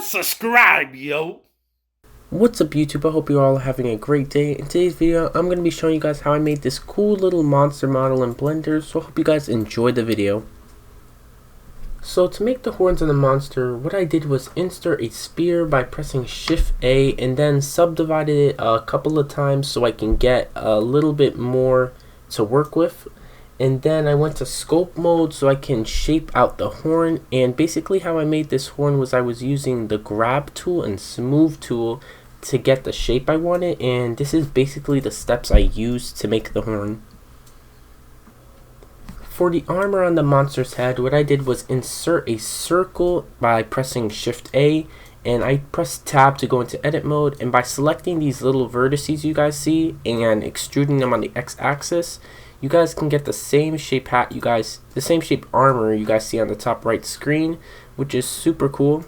Subscribe, yo. What's up YouTube, I hope you're all having a great day. In today's video, I'm going to be showing you guys how I made this cool little monster model in Blender, so I hope you guys enjoy the video. So to make the horns of the monster, what I did was insert a spear by pressing Shift A and then subdivided it a couple of times so I can get a little bit more to work with. And then I went to scope mode so I can shape out the horn, and basically how I made this horn was I was using the grab tool and smooth tool to get the shape I wanted, and this is basically the steps I used to make the horn. For the armor on the monster's head, what I did was insert a circle by pressing Shift A, and I pressed Tab to go into edit mode, and by selecting these little vertices you guys see and extruding them on the X-axis, you guys can get the same shape the same shape armor you guys see on the top right screen, which is super cool.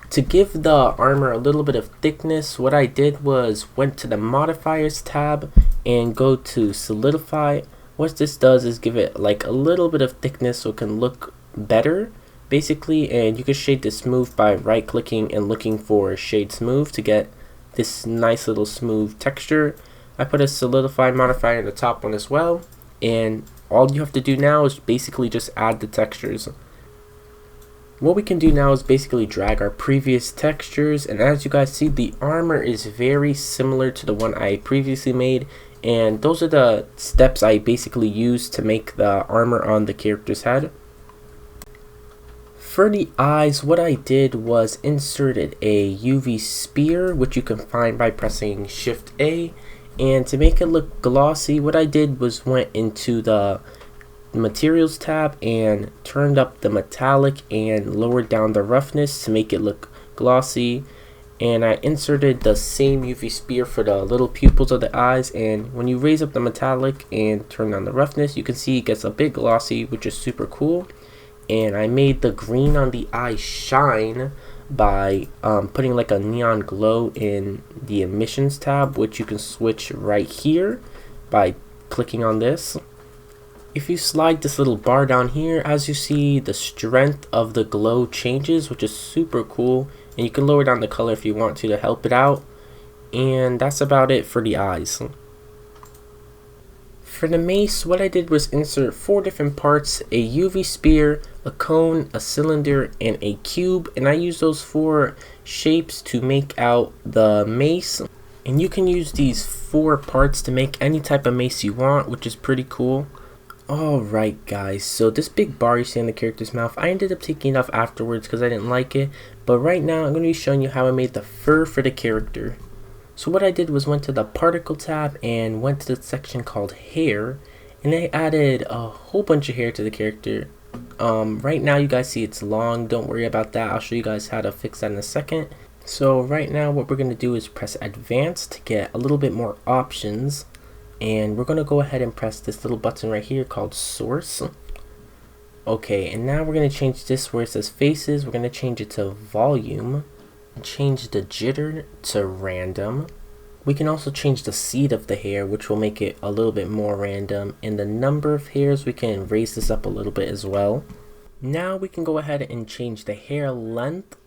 To give the armor a little bit of thickness, what I did was went to the modifiers tab and go to solidify. What this does is give it like a little bit of thickness so it can look better basically, and you can shade this smooth by right clicking and looking for shade smooth to get this nice little smooth texture. I put a solidify modifier in the top one as well, and all you have to do now is basically just add the textures. What we can do now is basically drag our previous textures, and as you guys see, the armor is very similar to the one I previously made, and those are the steps I basically used to make the armor on the character's head. For the eyes, what I did was inserted a UV spear, which you can find by pressing Shift A. And to make it look glossy, what I did was went into the materials tab and turned up the metallic and lowered down the roughness to make it look glossy. And I inserted the same UV spear for the little pupils of the eyes, and when you raise up the metallic and turn down the roughness, you can see it gets a bit glossy, which is super cool. And I made the green on the eye shine by putting like a neon glow in the emissions tab, which you can switch right here by clicking on this. If you slide this little bar down here, as you see, the strength of the glow changes, which is super cool, and you can lower down the color if you want to help it out. And that's about it for the eyes. For the mace, what I did was insert 4 different parts: a UV spear, a cone, a cylinder, and a cube, and I used those 4 shapes to make out the mace. And you can use these 4 parts to make any type of mace you want, which is pretty cool. Alright guys, so this big bar you see in the character's mouth, I ended up taking it off afterwards because I didn't like it, but right now I'm going to be showing you how I made the fur for the character. So what I did was went to the particle tab and went to the section called hair, and I added a whole bunch of hair to the character. Right now you guys see it's long, don't worry about that, I'll show you guys how to fix that in a second. So right now what we're going to do is press advanced to get a little bit more options, and we're going to go ahead and press this little button right here called source. Okay, and now we're going to change this where it says faces, we're going to change it to volume. Change the jitter to random. We can also change the seed of the hair, which will make it a little bit more random, and the number of hairs, we can raise this up a little bit as well. Now we can go ahead and change the hair length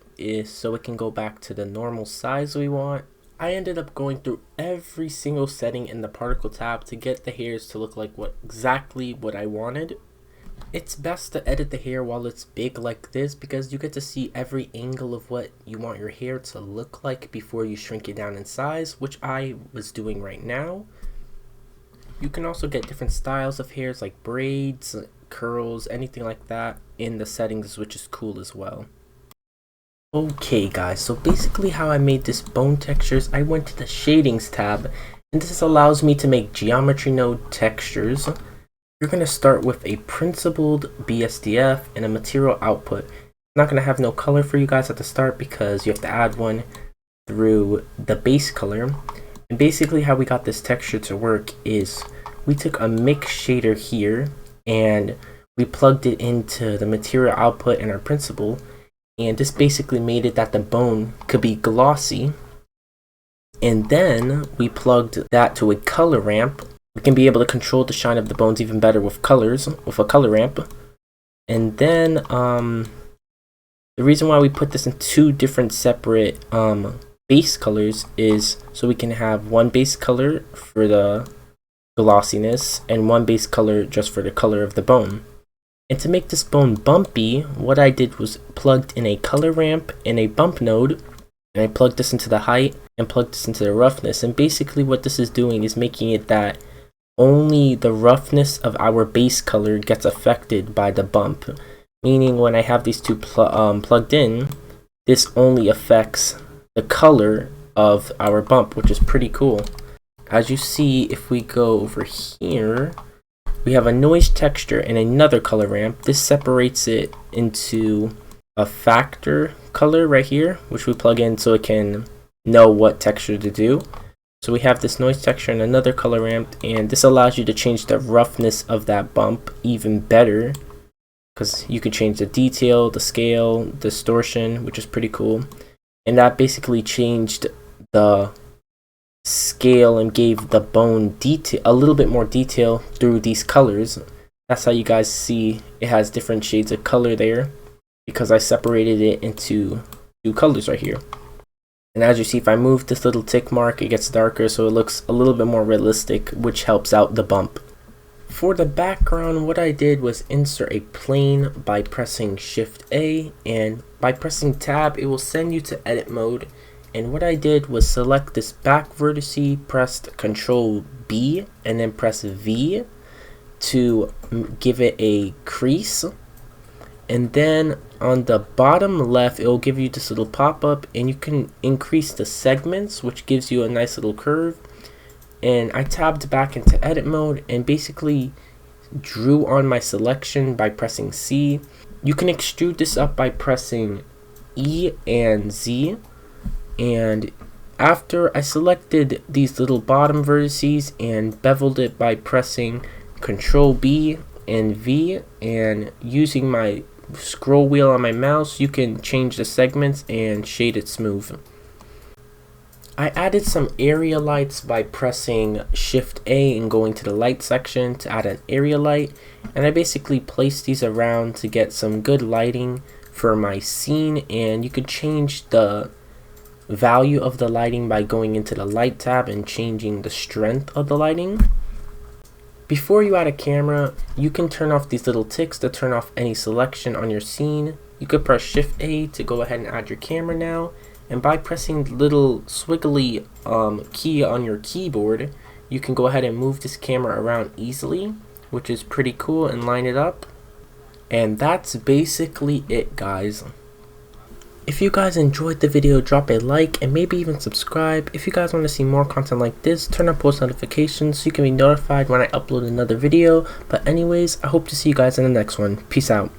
so it can go back to the normal size we want. I ended up going through every single setting in the particle tab to get the hairs to look like exactly what I wanted. It's best to edit the hair while it's big like this because you get to see every angle of what you want your hair to look like before you shrink it down in size, which I was doing right now. You can also get different styles of hairs like braids, curls, anything like that in the settings, which is cool as well. Okay guys, so basically how I made this bone textures, I went to the shadings tab, and this allows me to make geometry node textures. You're going to start with a principled BSDF and a material output. I'm not going to have no color for you guys at the start because you have to add one through the base color. And basically how we got this texture to work is we took a mix shader here and we plugged it into the material output in our principle, and this basically made it that the bone could be glossy. And then we plugged that to a color ramp. We can be able to control the shine of the bones even better with colors, with a color ramp. And then The reason why we put this in two different separate base colors is so we can have one base color for the glossiness and one base color just for the color of the bone. And to make this bone bumpy, what I did was plugged in a color ramp and a bump node, and I plugged this into the height and plugged this into the roughness. And basically what this is doing is making it that only the roughness of our base color gets affected by the bump. Meaning when I have these two plugged in, this only affects the color of our bump, which is pretty cool. As you see, if we go over here, we have a noise texture and another color ramp. This separates it into a factor color right here, which we plug in so it can know what texture to do. So we have this noise texture and another color ramp, and this allows you to change the roughness of that bump even better, because you can change the detail, the scale, distortion, which is pretty cool. And that basically changed the scale and gave the bone detail, a little bit more detail through these colors. That's how you guys see it has different shades of color there, because I separated it into two colors right here. And as you see, if I move this little tick mark, it gets darker, so it looks a little bit more realistic, which helps out the bump. For the background, what I did was insert a plane by pressing Shift A, and by pressing Tab, it will send you to edit mode. And what I did was select this back vertice, pressed Control B, and then press V to give it a crease. And then on the bottom left, it will give you this little pop-up, and you can increase the segments, which gives you a nice little curve. And I tabbed back into edit mode and basically drew on my selection by pressing C. You can extrude this up by pressing E and Z. And after I selected these little bottom vertices and beveled it by pressing Control B and V, and using my scroll wheel on my mouse, you can change the segments and shade it smooth. I added some area lights by pressing Shift A and going to the light section to add an area light, and I basically placed these around to get some good lighting for my scene. And you could change the value of the lighting by going into the light tab and changing the strength of the lighting. Before you add a camera, you can turn off these little ticks to turn off any selection on your scene. You could press Shift A to go ahead and add your camera now. And by pressing the little swiggly key on your keyboard, you can go ahead and move this camera around easily, which is pretty cool, and line it up. And that's basically it, guys. If you guys enjoyed the video, drop a like and maybe even subscribe. If you guys want to see more content like this, turn on post notifications so you can be notified when I upload another video. But anyways, I hope to see you guys in the next one. Peace out.